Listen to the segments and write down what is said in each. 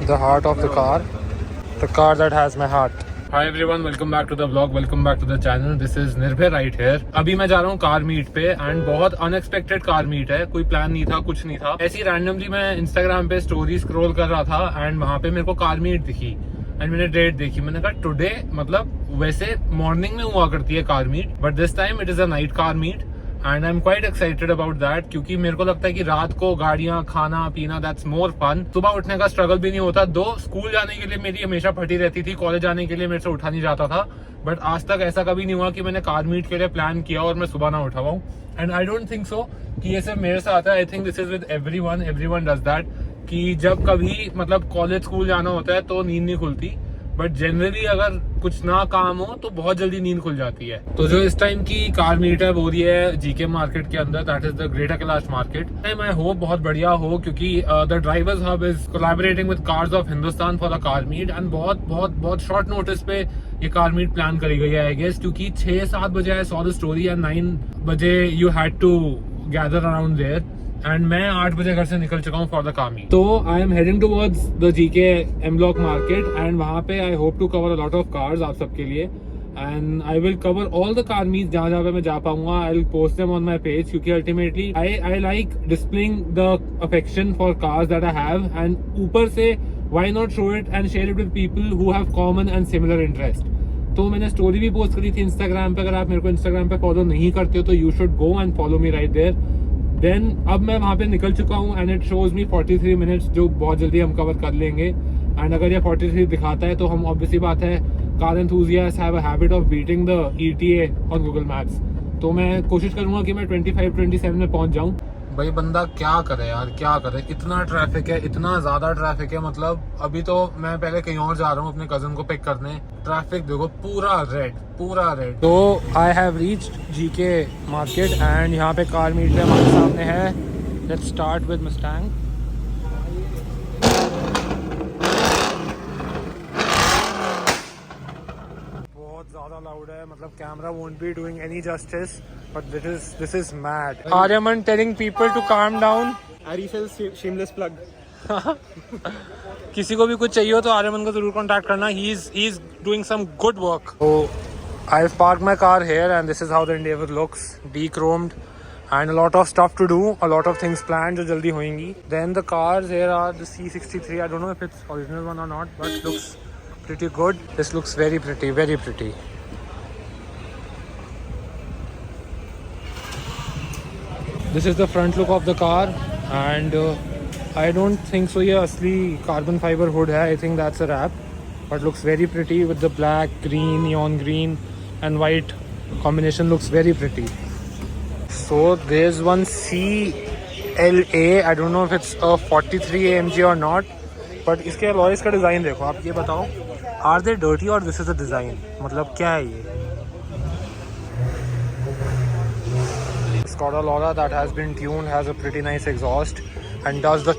the heart of the car that has my heart. Hi everyone, welcome back to the vlog, welcome back to the channel. This is निर्भय right here. अभी मैं जा रहा हूँ car meet पे and बहुत unexpected car meet है. कोई प्लान नहीं था, कुछ नहीं था. ऐसी रैंडमली मैं इंस्टाग्राम पे स्टोरी स्क्रॉल कर रहा था एंड वहाँ पे मेरे को कार मीट दिखी एंड मैंने डेट देखी. मैंने कहा टुडे, मतलब वैसे मॉर्निंग में हुआ करती है car meet but this time it is a night car meet and I am quite excited about that क्योंकि मेरे को लगता है कि रात को गाड़ियां, खाना पीना, दैट्स मोर फन. सुबह उठने का स्ट्रगल भी नहीं होता. दो स्कूल जाने के लिए मेरी हमेशा फटी रहती थी, कॉलेज जाने के लिए मेरे से उठा नहीं जाता था, बट आज तक ऐसा कभी नहीं हुआ कि मैंने कार मीट के लिए प्लान किया और मैं सुबह ना उठा हूँ. And I don't think so कि ये सिर्फ मेरे साथ है. I think this is with everyone does that कि जब कभी मतलब कॉलेज स्कूल जाना होता है तो नींद नहीं खुलती, बट जनरली अगर कुछ ना काम हो तो बहुत जल्दी नींद खुल जाती है. तो जो इस टाइम की कार मीट है वो रही है जीके मार्केट के अंदर, that is the Greater Kailash market. I hope बहुत बढ़िया हो क्योंकि the drivers hub is collaborating with cars of Hindustan for the car meet एंड बहुत शॉर्ट नोटिस पे ये कार मीट प्लान करी गई है आई गेस, क्योंकि 6-7 बजे I saw the story and 9 बजे you had to gather around there and मैं 8 बजे घर से निकल चुका हूँ फॉर द कार मीट. तो I am heading towards the GK M block market and वहाँ पे I hope to cover a lot of cars आप सबके लिए and I will cover all the car meets जहाँ जहाँ पे मैं जा पाऊंगा. I will post them on my page क्योंकि ultimately I like displaying the affection for cars that I have and ऊपर से why not show it and share it with people who have common and similar interest. तो मैंने story भी post करी थी Instagram पे. अगर आप मेरे को इंस्टाग्राम पे फॉलो नहीं करते हो तो you should go and follow me right there. Then अब मैं वहाँ पे निकल चुका हूँ and it shows me 43 minutes जो बहुत जल्दी हम कवर कर लेंगे. एंड अगर ये 43 दिखाता है तो हम ऑब्वियसली बात है car enthusiast have a habit of beating the ETA on Google maps. तो मैं कोशिश करूँगा कि मैं 25-27 में पहुँच जाऊँ. भाई बंदा क्या करे यार, क्या करे. इतना ट्रैफिक है, इतना ज्यादा ट्रैफिक है. मतलब अभी तो मैं पहले कहीं और जा रहा हूँ अपने कजन को पिक करने. ट्रैफिक देखो पूरा रेड. तो I have reached GK market and यहाँ पे कार मीट पे हमारे सामने है. Let's start with Mustang. बहुत ज्यादा लाउड है, मतलब camera won't be doing any justice. But this is mad. Aryaman telling people to calm down. Arif's shameless plug. किसी को भी कुछ चाहिए हो तो आर्यमन को जरूर कांटेक्ट करना. He is doing some good work. So I've parked my car here and this is how the Endeavour looks. De-chromed and a lot of stuff to do. A lot of things planned जो जल्दी होंगी. Then the cars here are the C63. I don't know if it's original one or not, but looks pretty good. This looks very pretty. This is the front look of the car and I don't think so ये असली carbon fiber hood है. I think that's a wrap, but looks very pretty with the black, green, neon green and white combination. Looks very pretty. So there's one CLA. I don't know if it's a 43 AMG or not, but इसके alloys का design देखो. आप ये बताओ, are they dirty or this is a design? मतलब क्या है ये? Skoda Laura that has been tuned has a pretty nice exhaust and does the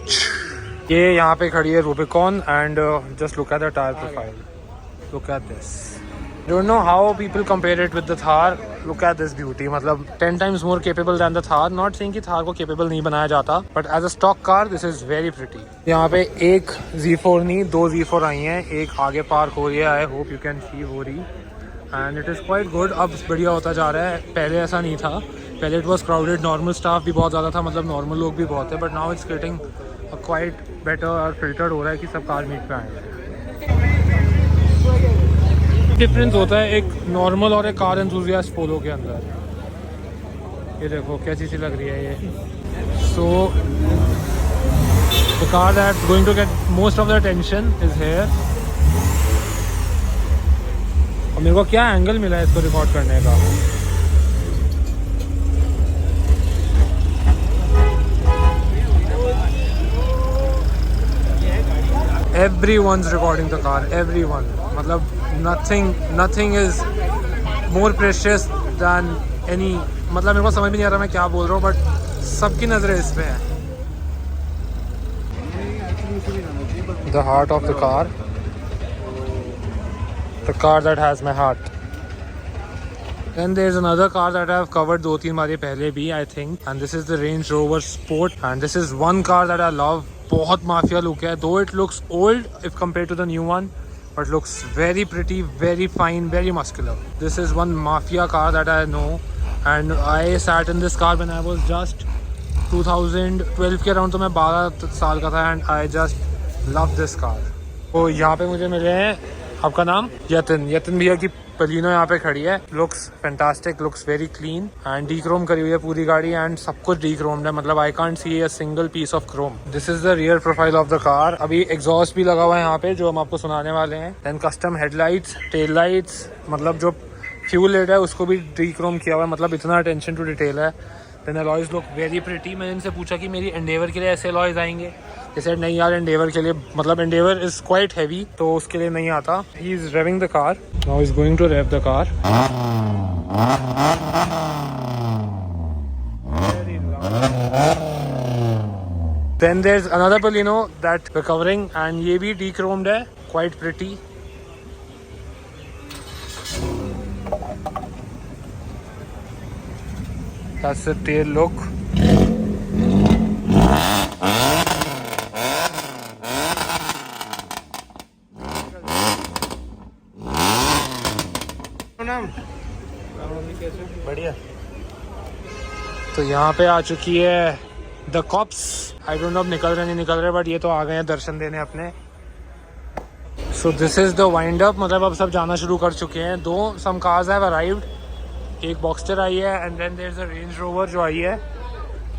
ये यहाँ पे खड़ी है Rubicon and just look at the tire profile. Look at this. Don't know how people compare it with the Thar. Look at this beauty. मतलब 10 times more capable than the Thar. Not saying कि Thar को capable नहीं बनाया जाता, but as a stock car this is very pretty. यहाँ पे एक Z4 नहीं, 2 Z4 आई हैं. एक आगे पार्क हो रही है. I hope you can see हो रही and it is quite good. अब बढ़िया होता जा रहा है. पहले ऐसा नहीं था. पहले it was crowded, normal staff भी बहुत ज़्यादा था, मतलब नॉर्मल लोग भी बहुत है, but now it's getting quite better और फिल्टर्ड हो रहा है कि सब कार मीट पे आए हैं. डिफरेंस होता है एक नॉर्मल और एक कार एंथुसियास्ट पोलो के अंदर. ये देखो कैसी सी लग रही है ये. So the car that's going to get most of the attention is here. और मेरे को क्या एंगल मिला है इसको रिकॉर्ड करने का. Everyone's recording the car. Everyone. मतलब nothing is more precious than any. मतलब मेरे को समझ भी नहीं आ रहा मैं क्या बोल रहा हूँ, बट सबकी नजरें इस पे हैं. The heart of the car that has my heart. Then there's another car that I've covered 2-3 बार पहले भी I think, and this is the Range Rover Sport and this is one car that I love बहुत mafia look है, though it looks old if compare to the new one, but looks very pretty, very fine, very muscular. This is one mafia car that I know, and I sat in this car when I was just 2012 के around, तो मैं 12 साल का था, and I just love this car. तो यहाँ पे मुझे मिले हैं, आपका नाम? यतिन भैया की बलिनो यहाँ पे खड़ी है. Looks fantastic, looks very clean and dechrome करी हुई है पूरी गाड़ी, एंड सब कुछ डीक्रोम्ड है, मतलब I can't see a single piece of chrome. This is the rear profile of the car. अभी एग्जॉस्ट भी लगा हुआ है यहाँ पे जो हम आपको सुनाने वाले हैं. Then custom headlights, tail lights, मतलब जो फ्यूल लेट है उसको भी डीक्रोम किया हुआ है, मतलब इतना अटेंशन टू डिटेल है. Then alloys look very pretty. मैंने इनसे पूछा कि मेरी एंडेवर के लिए ऐसे अलॉयज आएंगे, जैसे नहीं यार एंडेवर के लिए, मतलब एंडेवर इज क्वाइट हैवी तो उसके लिए नहीं आता. He is driving the car now, is going to rev the car. Then there is another Baleno that we covering, and ये भी डीक्रोम्ड है, quite pretty. That's the tail look. बढ़िया. तो यहाँ पे आ चुकी है the cops. I don't know अब निकल रहे नहीं निकल रहे, बट ये तो आ गए हैं दर्शन देने अपने. So this is the wind up, मतलब अब सब जाना शुरू कर चुके हैं. Though some cars have arrived, एक बॉक्सटर आई है, and then there is a Range Rover जो आई है.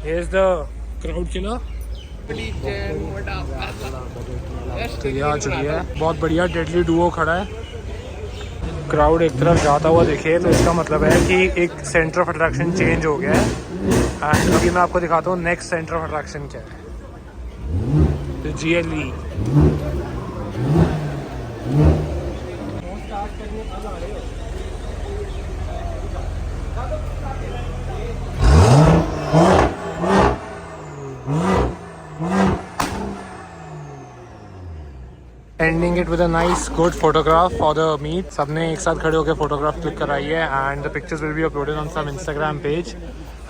Here is the crowd killer. तो ये आ चुकी है, बहुत बढ़िया डेडली डुओ खड़ा है. क्राउड एक तरफ जाता हुआ दिखे तो इसका मतलब है कि एक सेंटर ऑफ अट्रैक्शन चेंज हो गया है. एंड अभी मैं आपको दिखाता हूँ नेक्स्ट सेंटर ऑफ अट्रैक्शन क्या है. तो GLE. Ending it with a nice good photograph for the meet. सबने एक साथ खड़े होकर फोटोग्राफ क्लिक कराई है, and the pictures will be uploaded on some Instagram page.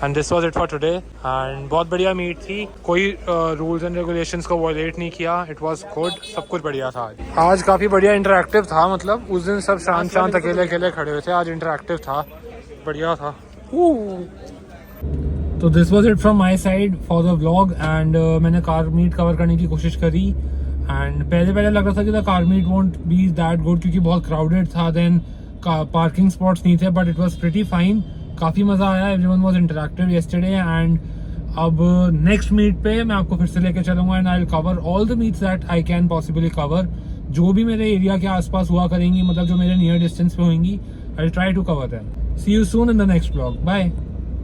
And this was it for today. And बहुत बढ़िया मीट थी, कोई रूल्स एंड रेगुलेशंस को वायलेट नहीं किया. इट वाज गुड, सब कुछ बढ़िया था. आज काफ़ी बढ़िया इंटरैक्टिव था, मतलब उस दिन सब शांत अकेले अकेले खड़े हुए थे, आज इंटरैक्टिव था, बढ़िया था. तो this was it from my side for the vlog. And मैंने कार मीट कवर करने की कोशिश करी, एंड पहले लग रहा था कि the car meet won't be that good क्योंकि बहुत क्राउडेड था. देन पार्किंग स्पॉट्स नहीं थे, but it was pretty fine. काफ़ी मज़ा आया. Everyone was interactive yesterday. And अब नेक्स्ट मीट पे मैं आपको फिर से लेके चलूंगा, and I will cover all the meets that I can possibly cover. जो भी मेरे एरिया के आसपास हुआ करेंगी, मतलब जो मेरे नियर डिस्टेंस पे होंगी, I will try to cover them. See you soon in the next vlog. Bye.